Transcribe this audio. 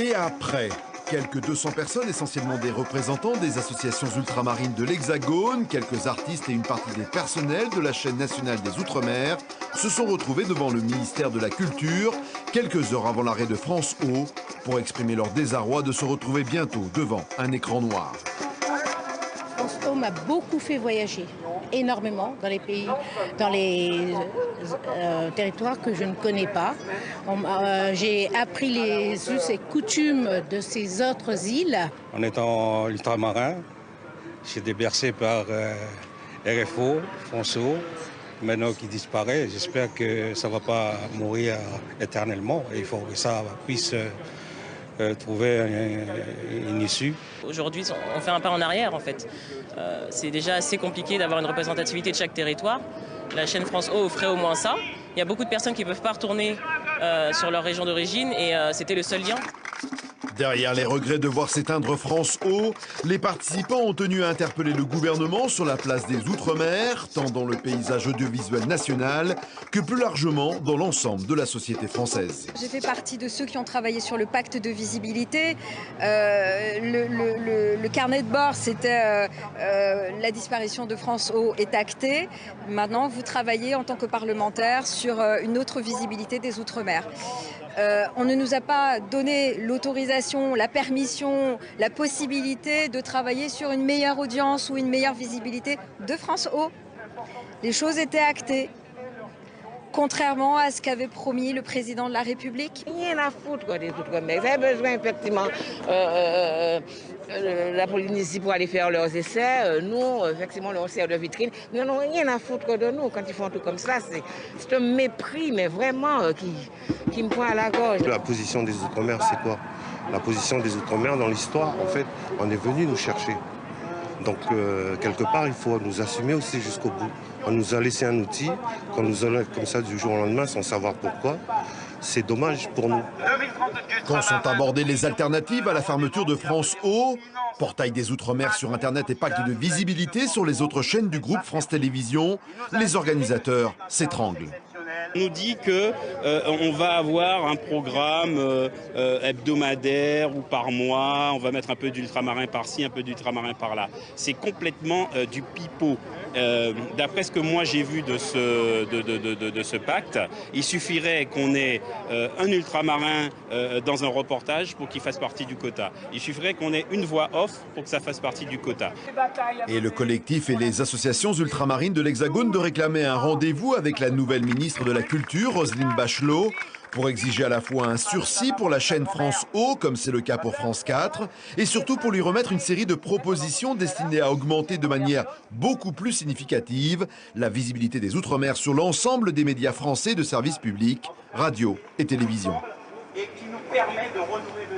Et après, quelques 200 personnes, essentiellement des représentants des associations ultramarines de l'Hexagone, quelques artistes et une partie des personnels de la chaîne nationale des Outre-mer se sont retrouvés devant le ministère de la Culture, quelques heures avant l'arrêt de France O, pour exprimer leur désarroi de se retrouver bientôt devant un écran noir. France O m'a beaucoup fait voyager, énormément, dans les pays, dans les territoires que je ne connais pas. J'ai appris les us et coutumes de ces autres îles. En étant ultramarin, j'étais bercé par RFO, France O, maintenant qui disparaît. J'espère que ça ne va pas mourir éternellement. Il faut que ça puisse trouver une issue. Aujourd'hui, on fait un pas en arrière en fait. C'est déjà assez compliqué d'avoir une représentativité de chaque territoire. La chaîne France O offrait au moins ça. Il y a beaucoup de personnes qui ne peuvent pas retourner sur leur région d'origine et c'était le seul lien. Derrière les regrets de voir s'éteindre France O, les participants ont tenu à interpeller le gouvernement sur la place des Outre-mer, tant dans le paysage audiovisuel national que plus largement dans l'ensemble de la société française. J'ai fait partie de ceux qui ont travaillé sur le pacte de visibilité. Le carnet de bord, c'était la disparition de France O est actée. Maintenant, vous travaillez en tant que parlementaire sur une autre visibilité des Outre-mer. On ne nous a pas donné l'autorisation, la permission, la possibilité de travailler sur une meilleure audience ou une meilleure visibilité de France O. Les choses étaient actées, contrairement à ce qu'avait promis le président de la République. Rien à foutre quoi, des Outre-mer. Ils avaient besoin effectivement la Polynésie pour aller faire leurs essais. Nous, effectivement, on sert de vitrine. Mais ils n'ont rien à foutre de nous quand ils font un truc comme ça. C'est un mépris, mais vraiment, qui me prend à la gorge. La position des Outre-mer, c'est quoi? La position des Outre-mer dans l'histoire, en fait, on est venu nous chercher. Donc, quelque part, il faut nous assumer aussi jusqu'au bout. On nous a laissé un outil, qu'on nous enlève comme ça du jour au lendemain sans savoir pourquoi. C'est dommage pour nous. Quand sont abordées les alternatives à la fermeture de France O, portail des Outre-mer sur Internet et pacte de visibilité sur les autres chaînes du groupe France Télévisions, les organisateurs s'étranglent. On nous dit qu'on va avoir un programme hebdomadaire ou par mois, on va mettre un peu d'ultramarin par-ci, un peu d'ultramarin par-là. C'est complètement du pipeau. D'après ce que moi j'ai vu de ce pacte, il suffirait qu'on ait un ultramarin dans un reportage pour qu'il fasse partie du quota. Il suffirait qu'on ait une voix off pour que ça fasse partie du quota. Et le collectif et les associations ultramarines de l'Hexagone de réclamer un rendez-vous avec la nouvelle ministre de la Culture, Roselyne Bachelot, pour exiger à la fois un sursis pour la chaîne France O, comme c'est le cas pour France 4, et surtout pour lui remettre une série de propositions destinées à augmenter de manière beaucoup plus significative la visibilité des Outre-mer sur l'ensemble des médias français de service public, radio et télévision. Et qui nous permet de renouer le